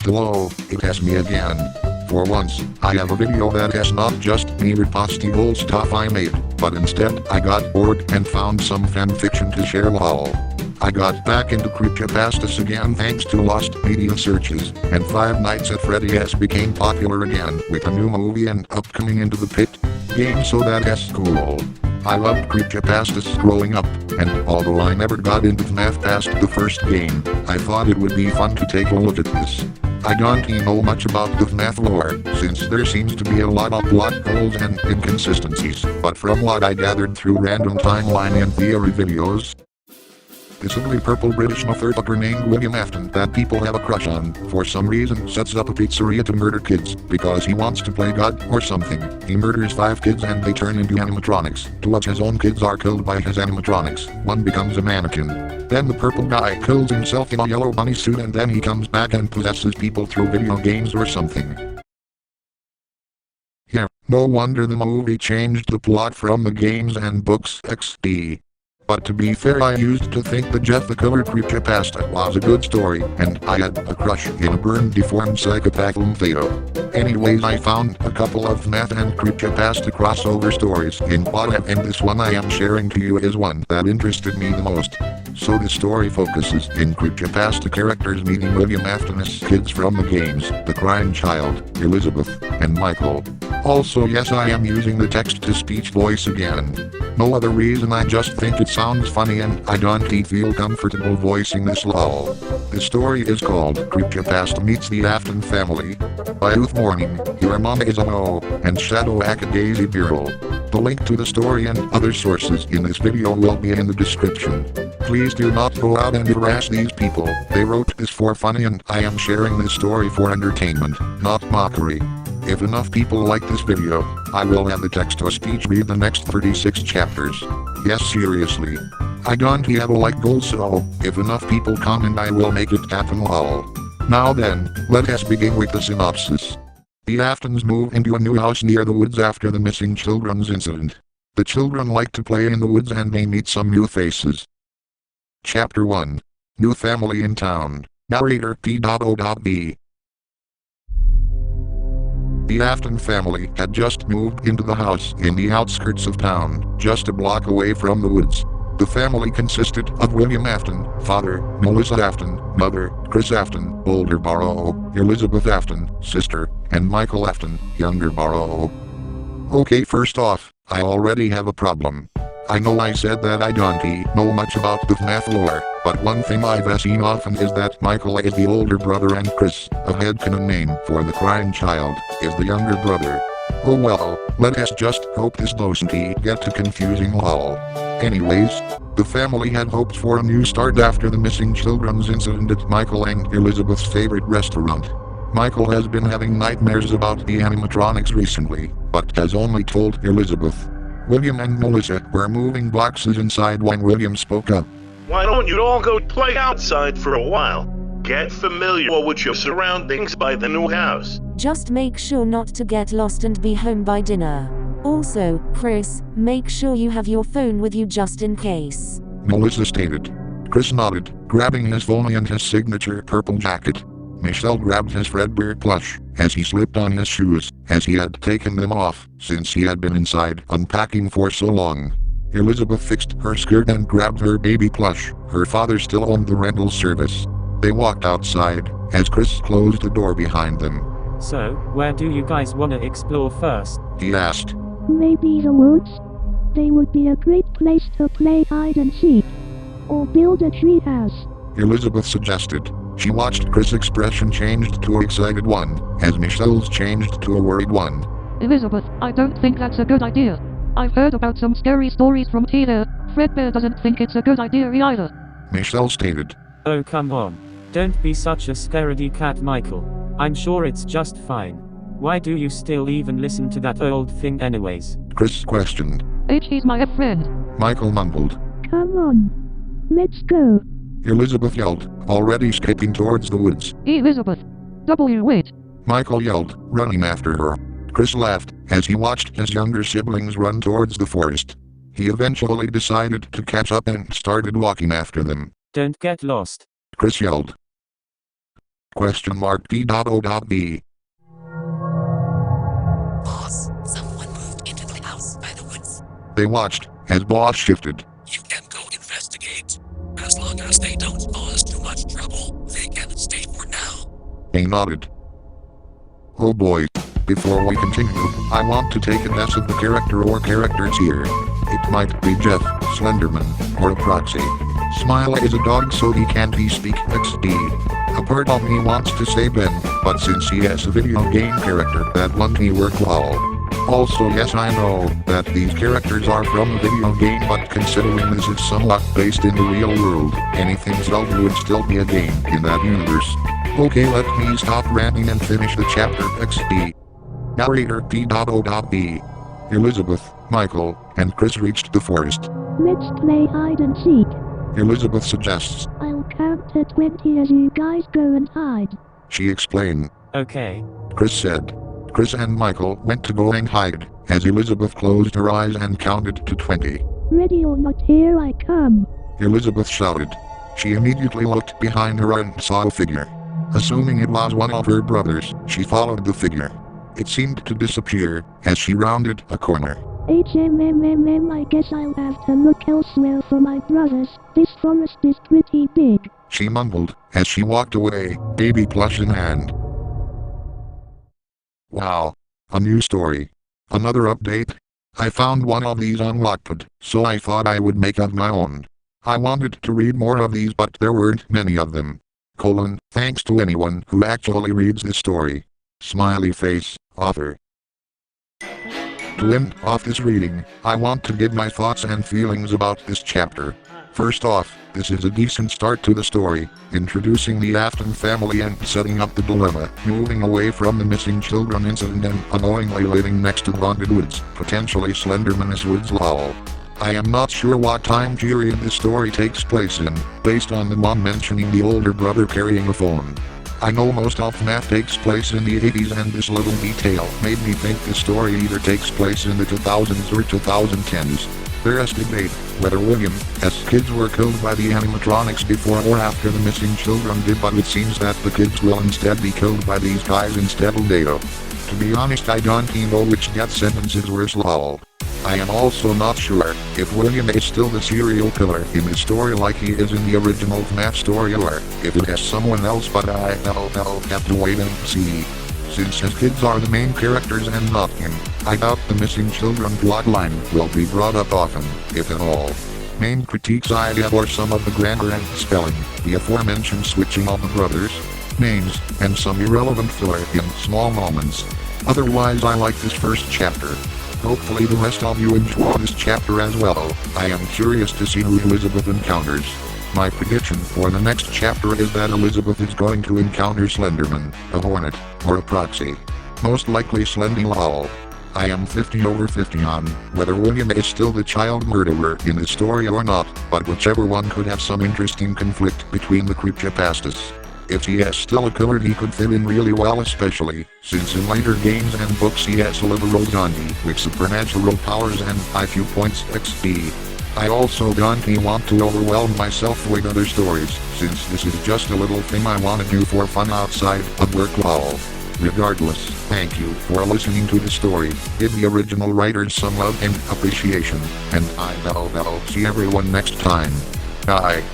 Hello, it has me again. For once, I have a video that has not just Creepypasta old stuff I made, but instead I got bored and found some fanfiction to share lol. I got back into Creepypastas again thanks to lost media searches, and Five Nights at Freddy's became popular again with a new movie and upcoming Into the Pit game, so that's cool. I loved Creepypastas growing up, and although I never got into FNAF past the first game, I thought it would be fun to take a look at this. I don't know much about the FNAF lore, since there seems to be a lot of plot holes and inconsistencies, but from what I gathered through random timeline and theory videos, this ugly purple British motherfucker named William Afton that people have a crush on, for some reason sets up a pizzeria to murder kids, because he wants to play God or something. He murders 5 kids and they turn into animatronics. 2 of his own kids are killed by his animatronics. 1 becomes a mannequin. Then the purple guy kills himself in a yellow bunny suit, and then he comes back and possesses people through video games or something. Yeah, no wonder the movie changed the plot from the games and books XD. But to be fair, I used to think the Jeff the Killer Creepypasta was a good story, and I had a crush in a burned deformed psychopath Theo. Anyways, I found a couple of FNAF and Creepypasta crossover stories in Quad, and this one I am sharing to you is one that interested me the most. So the story focuses in Creepypasta characters meeting William Afton's kids from the games, the crying child, Elizabeth, and Michael. Also, yes, I am using the text-to-speech voice again. No other reason, I just think it sounds funny and I don't feel comfortable voicing this lol. The story is called Creepypasta Meets the Afton Family by Youth Morning, Your Mama is a No, and Shadow Daisy Bureau. The link to the story and other sources in this video will be in the description. Please do not go out and harass these people. They wrote this for funny, and I am sharing this story for entertainment, not mockery. If enough people like this video, I will have the text-to-speech read the next 36 chapters. Yes, seriously. I don't have a like goal, so if enough people comment I will make it happen lol. Now then, let us begin with the synopsis. The Aftons move into a new house near the woods after the missing children's incident. The children like to play in the woods and they meet some new faces. Chapter 1. New Family in Town. Narrator P.O.B. The Afton family had just moved into the house in the outskirts of town, just a block away from the woods. The family consisted of William Afton, father, Melissa Afton, mother, Chris Afton, older bro, Elizabeth Afton, sister, and Michael Afton, younger bro. Okay, first off, I already have a problem. I know I said that I don't know much about the FNAF lore, but one thing I've seen often is that Michael is the older brother and Chris, a headcanon name for the crying child, is the younger brother. Oh well, let us just hope this doesn't get too confusing lol. Anyways, the family had hoped for a new start after the missing children's incident at Michael and Elizabeth's favorite restaurant. Michael has been having nightmares about the animatronics recently, but has only told Elizabeth. William and Melissa were moving boxes inside when William spoke up. Why don't you all go play outside for a while? Get familiar with your surroundings by the new house. Just make sure not to get lost and be home by dinner. Also, Chris, make sure you have your phone with you just in case. Melissa stated. Chris nodded, grabbing his phone and his signature purple jacket. Michelle grabbed his Fredbear plush, as he slipped on his shoes, as he had taken them off, since he had been inside unpacking for so long. Elizabeth fixed her skirt and grabbed her baby plush. Her father still owned the rental service. They walked outside, as Chris closed the door behind them. So, where do you guys wanna explore first? He asked. Maybe the woods? They would be a great place to play hide and seek. Or build a tree house. Elizabeth suggested. She watched Chris' expression changed to an excited one, as Michelle's changed to a worried one. Elizabeth, I don't think that's a good idea. I've heard about some scary stories from Tina. Fredbear doesn't think it's a good idea either. Michelle stated. Oh come on. Don't be such a scaredy cat, Michael. I'm sure it's just fine. Why do you still even listen to that old thing anyways? Chris questioned. He's my friend. Michael mumbled. Come on. Let's go. Elizabeth yelled, already skipping towards the woods. Elizabeth. Wait. Michael yelled, running after her. Chris laughed, as he watched his younger siblings run towards the forest. He eventually decided to catch up and started walking after them. Don't get lost. Chris yelled. D.O.B. Boss, someone moved into the house by the woods. They watched as Boss shifted. You can go investigate. As long as they don't cause too much trouble, they can stay for now. They nodded. Oh boy. Before we continue, I want to take a guess at the character or characters here. It might be Jeff, Slenderman, or a proxy. Smiley is a dog so he can't speak XD. A part of me wants to say Ben, but since he has a video game character that won't work well. Also yes I know that these characters are from a video game, but considering this is somewhat based in the real world, anything Zelda would still be a game in that universe. Okay, let me stop ranting and finish the chapter XD. Narrator D.O.B. Elizabeth, Michael, and Chris reached the forest. Let's play hide and seek. Elizabeth suggests. I'll count to 20 as you guys go and hide. She explained. Okay. Chris said. Chris and Michael went to go and hide, as Elizabeth closed her eyes and counted to 20. Ready or not, here I come. Elizabeth shouted. She immediately looked behind her and saw a figure. Assuming it was one of her brothers, she followed the figure. It seemed to disappear as she rounded a corner. I guess I'll have to look elsewhere for my brothers. This forest is pretty big. She mumbled as she walked away, baby plush in hand. Wow. A new story. Another update. I found one of these on Wattpad, so I thought I would make up my own. I wanted to read more of these, but there weren't many of them. Thanks to anyone who actually reads this story. Smiley face, author. To end off this reading, I want to give my thoughts and feelings about this chapter. First off, this is a decent start to the story, introducing the Afton family and setting up the dilemma, moving away from the missing children incident and unknowingly living next to haunted woods, potentially Slenderman woods lol. I am not sure what time period this story takes place in, based on the mom mentioning the older brother carrying a phone. I know most of FNAF takes place in the 80s, and this little detail made me think the story either takes place in the 2000s or 2010s. There is debate whether William S. kids were killed by the animatronics before or after the missing children did, but it seems that the kids will instead be killed by these guys instead of Dado. To be honest, I don't know which death sentence is worse lol. I am also not sure if William is still the serial killer in the story like he is in the original FNAF story, or if it has someone else, but I'll have to wait and see. Since his kids are the main characters and not him, I doubt the missing children plotline will be brought up often, if at all. Main critiques I have are some of the grammar and spelling, the aforementioned switching of the brothers' names, and some irrelevant filler in small moments. Otherwise I like this first chapter. Hopefully the rest of you enjoy this chapter as well. I am curious to see who Elizabeth encounters. My prediction for the next chapter is that Elizabeth is going to encounter Slenderman, a hornet, or a proxy. Most likely Slendy lol. I am 50/50 on whether William is still the child murderer in the story or not, but whichever one could have some interesting conflict between the creepypastas. If he is still a killer, he could fit in really well, especially since in later games and books he has a liberal zombie with supernatural powers and IQ points XP. I also don't want to overwhelm myself with other stories, since this is just a little thing I want to do for fun outside of work lol. Regardless, thank you for listening to the story. Give the original writers some love and appreciation, and I'll see everyone next time. Bye.